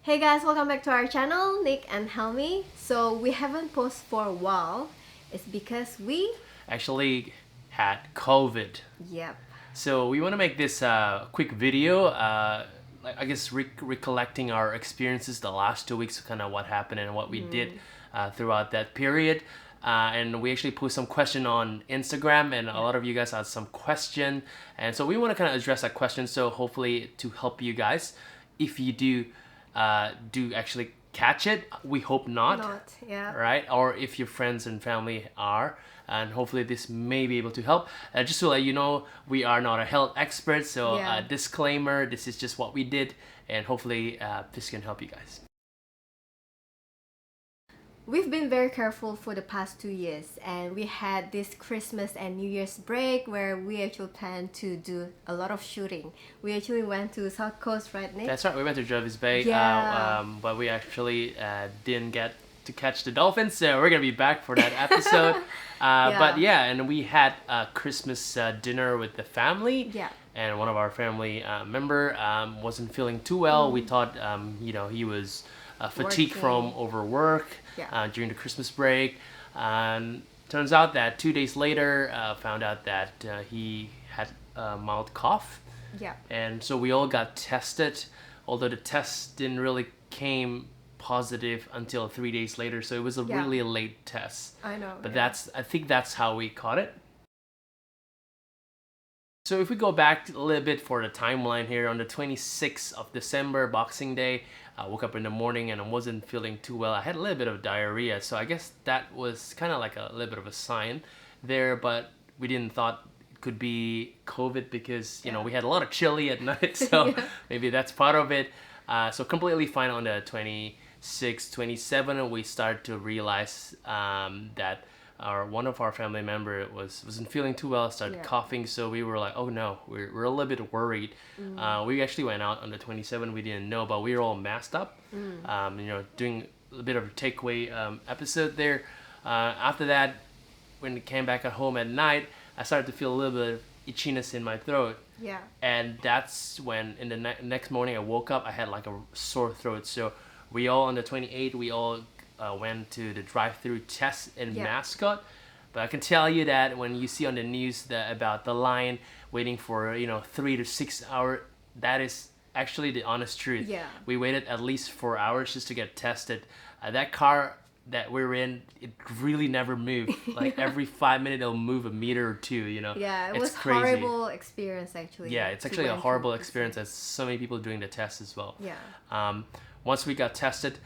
Hey guys, welcome back to our channel, Nick and Helmi. So we haven't posted for a while. It's because we... Actually had COVID. Yep. So we want to make this quick video, I guess recollecting our experiences the last 2 weeks, kind of what happened and what we did throughout that period. And we actually put some question on Instagram, and a lot of you guys had some question, and so we want to kind of address that question. So hopefully to help you guys, if you do actually catch it, we hope not, yeah. right? Or if your friends and family are, and hopefully this may be able to help. Just to let you know, we are not a health expert, so Yeah. disclaimer, this is just what we did, and hopefully this can help you guys. We've been very careful for the past 2 years, and we had this Christmas and New Year's break where we actually planned to do a lot of shooting. We actually went to South Coast, right, Nick? That's right, we went to Jervis Bay, Yeah. but we actually didn't get to catch the dolphins, so we're gonna be back for that episode. But yeah, and we had a Christmas dinner with the family. Yeah. And one of our family member wasn't feeling too well. We thought, he was fatigued from overwork during the Christmas break. And turns out that 2 days later, found out that he had a mild cough. Yeah. And so we all got tested, although the test didn't really came positive until 3 days later. So it was a really late test. I know. But I think that's how we caught it. So if we go back a little bit for the timeline here, on the 26th of December, Boxing Day, I woke up in the morning and I wasn't feeling too well. I had a little bit of diarrhea, so I guess that was kind of like a little bit of a sign there, but we didn't thought it could be COVID because, we had a lot of chili at night, so maybe that's part of it. So completely fine on the 26th, 27th, we start to realize that one of our family member wasn't feeling too well, started coughing, so we were like, oh no, we're a little bit worried. We actually went out on the 27th, we didn't know, but we were all masked up, doing a bit of a takeaway episode there. After that, when we came back at home at night, I started to feel a little bit of itchiness in my throat. Yeah. And that's when in the next morning I woke up, I had like a sore throat. So we all on the 28th, we all went to the drive-through test in Mascot. But I can tell you that when you see on the news about the line waiting for 3 to 6 hours, that is actually the honest truth. Yeah. We waited at least 4 hours just to get tested. That car that we're in, it really never moved. Like every 5 minutes it'll move a meter or two. Yeah, it it's was crazy. Horrible experience actually. Yeah, it's actually a horrible experience, as so many people doing the test as well. Yeah. Once we got tested,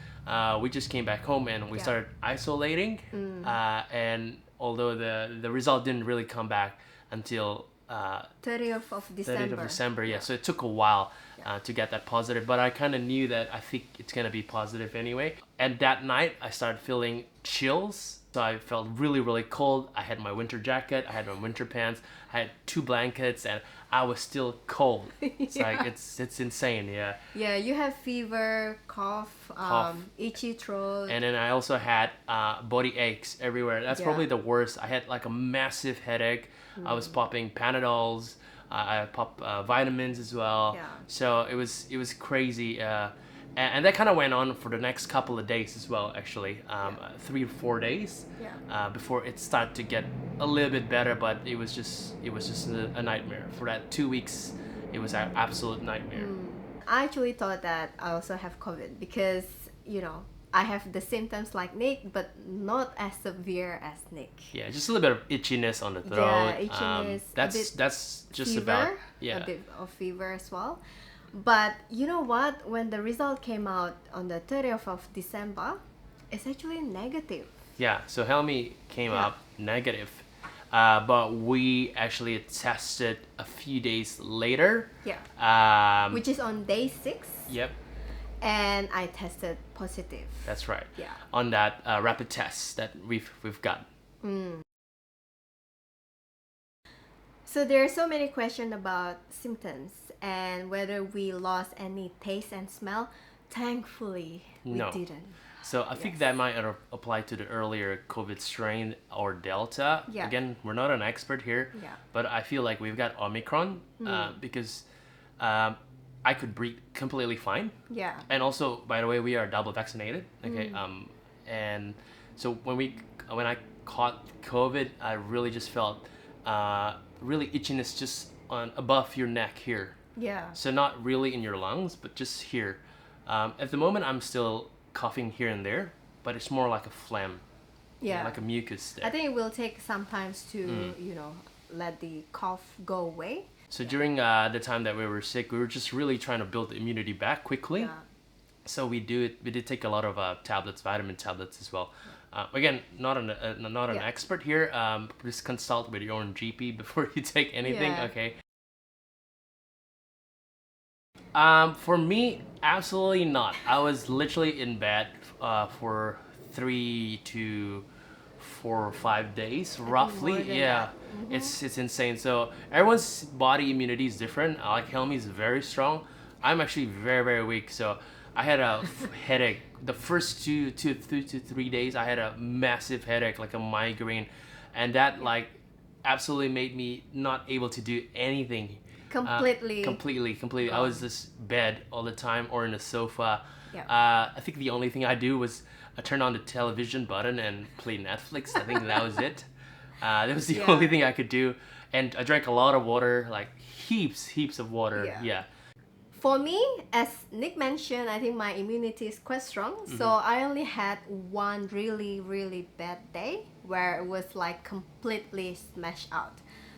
we just came back home and we started isolating. And although the result didn't really come back until 30th of December. 30th of December, yeah. So it took a while to get that positive, but I kind of knew that I think it's gonna be positive anyway. And that night, I started feeling chills. So I felt really, really cold. I had my winter jacket, I had my winter pants, I had 2 blankets, and I was still cold. It's like it's insane, yeah. Yeah, you have fever, cough, itchy throat. And then I also had body aches everywhere. That's probably the worst. I had like a massive headache. I was popping Panadols. I popped vitamins as well. Yeah. So it was crazy. And that kind of went on for the next couple of days as well, actually. 3 or 4 days before it started to get a little bit better. But it was just a nightmare. For that 2 weeks, it was an absolute nightmare. I actually thought that I also have COVID because, I have the symptoms like Nick, but not as severe as Nick. Yeah, just a little bit of itchiness on the throat. Yeah, itchiness. That's just fever, about a bit of fever as well. But you know what? When the result came out on the 30th of December, it's actually negative. Yeah, so Helmi came up negative. But we actually tested a few days later. Yeah. Which is on day 6. Yep. And I tested positive. That's right. Yeah. On that rapid test that we've got. So there are so many questions about symptoms and whether we lost any taste and smell. Thankfully, we didn't. So I think that might apply to the earlier COVID strain or Delta. Yeah. Again, we're not an expert here, but I feel like we've got Omicron because I could breathe completely fine. Yeah. And also, by the way, we are double vaccinated. Okay. And so when I caught COVID, I really just felt really itchiness just on above your neck here. Yeah. So not really in your lungs, but just here. At the moment, I'm still coughing here and there, but it's more like a phlegm, Yeah. like a mucus there. I think it will take some time to, let the cough go away. So during the time that we were sick, we were just really trying to build the immunity back quickly. Yeah. So we did take a lot of tablets, vitamin tablets as well. Again, not an Yeah. expert here. Just consult with your own GP before you take anything. Yeah. Okay. For me, absolutely not. I was literally in bed for 3 to 4 or 5 days, roughly. more than Yeah, that. it's insane. So everyone's body immunity is different. Like Helmi is very strong. I'm actually very very weak. So I had a headache. The first 2 to 3 days, I had a massive headache, like a migraine, and that like absolutely made me not able to do anything. Completely. I was just bed all the time or in the sofa. Yeah. I think the only thing I do was I turned on the television button and play Netflix. I think that was it. That was the Yeah. only thing I could do. And I drank a lot of water, like heaps of water. Yeah. Yeah. For me, as Nick mentioned, I think my immunity is quite strong. So I only had one really, really bad day where it was like completely smashed out.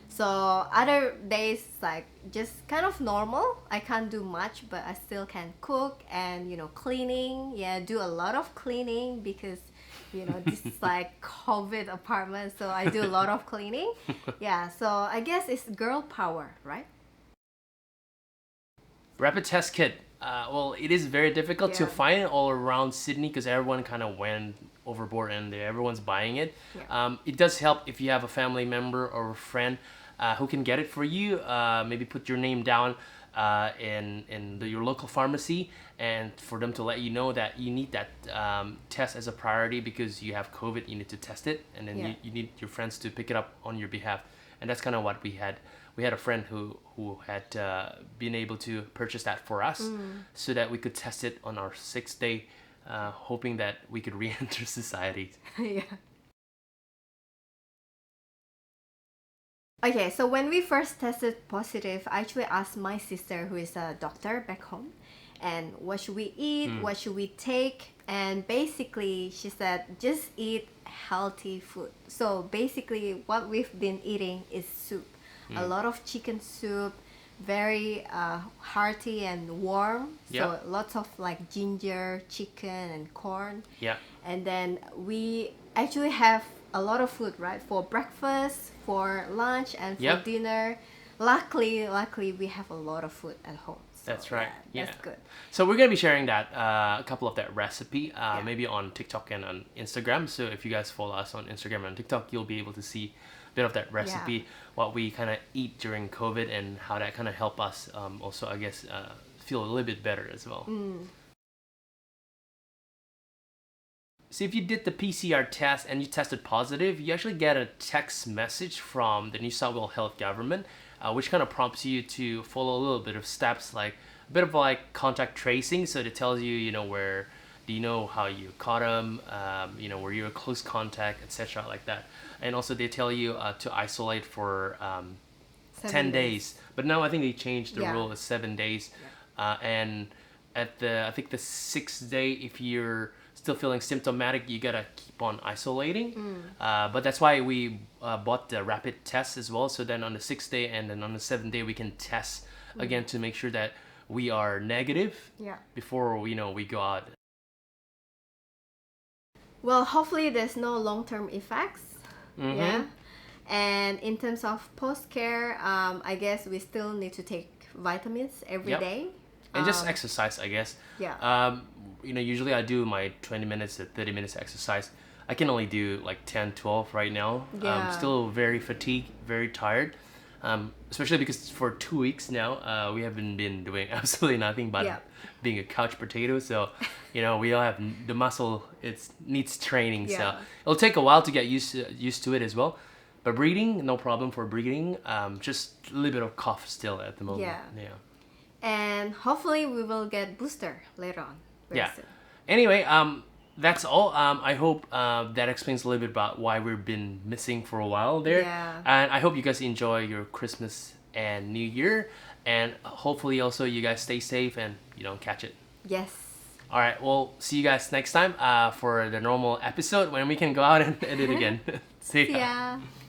So other days like just kind of normal. I can't do much, but I still can cook and cleaning. Yeah, do a lot of cleaning because this is like COVID apartment, so I do a lot of cleaning. Yeah, so I guess it's girl power, right? Rapid test kit. Well, it is very difficult to Yeah. find all around Sydney because everyone kind of went overboard and everyone's buying it. Yeah. It does help if you have a family member or a friend who can get it for you. Maybe put your name down in your local pharmacy and for them to let you know that you need that test as a priority because you have COVID, you need to test it, and then Yeah. you need your friends to pick it up on your behalf. And that's kind of what we had. We had a friend who had been able to purchase that for us so that we could test it on our 6th day, hoping that we could re-enter society. Yeah. Okay, so when we first tested positive, I actually asked my sister, who is a doctor back home, and what should we eat, what should we take, and basically she said just eat healthy food. So basically what we've been eating is soup. A lot of chicken soup, very hearty and warm. Yeah. So lots of like ginger, chicken, and corn. Yeah. And then we actually have a lot of food, right? For breakfast, for lunch, and for Yep. dinner. Luckily, we have a lot of food at home. So, That's right. That's Yeah. good. So we're gonna be sharing that a couple of that recipe, maybe on TikTok and on Instagram. So if you guys follow us on Instagram and TikTok, you'll be able to see a bit of that recipe, what we kind of eat during COVID, and how that kind of help us also, I guess, feel a little bit better as well. So if you did the PCR test and you tested positive, you actually get a text message from the New South Wales Health Government, which kind of prompts you to follow a little bit of steps, like a bit of like contact tracing. So it tells you, where do you know how you caught them, were you a close contact, etc., like that. And also they tell you to isolate for 10 days. But now I think they changed the rule is 7 days. And at I think the 6th day, if you're still feeling symptomatic, you gotta keep on isolating. But that's why we bought the rapid test as well. So then on the 6th day and then on the 7th day, we can test again to make sure that we are negative before we go out. Well, hopefully there's no long-term effects. Yeah. And in terms of post-care, I guess we still need to take vitamins every day. And just exercise, I guess. Yeah. Usually I do my 20 minutes to 30 minutes exercise. I can only do like 10, 12 right now. Yeah. I'm still very fatigued, very tired. Especially because for 2 weeks now, we haven't been doing absolutely nothing but being a couch potato. So, we don't have the muscle. It needs training. So it'll take a while to get used to it as well. But breathing, no problem for breathing. Just a little bit of cough still at the moment. Yeah. and hopefully we will get booster later on. Very Yeah. soon. Anyway, that's all. I hope that explains a little bit about why we've been missing for a while there. Yeah. And I hope you guys enjoy your Christmas and New Year. And hopefully also you guys stay safe and you don't catch it. Yes. All right, we'll see you guys next time for the normal episode when we can go out and edit again. See ya. Yeah.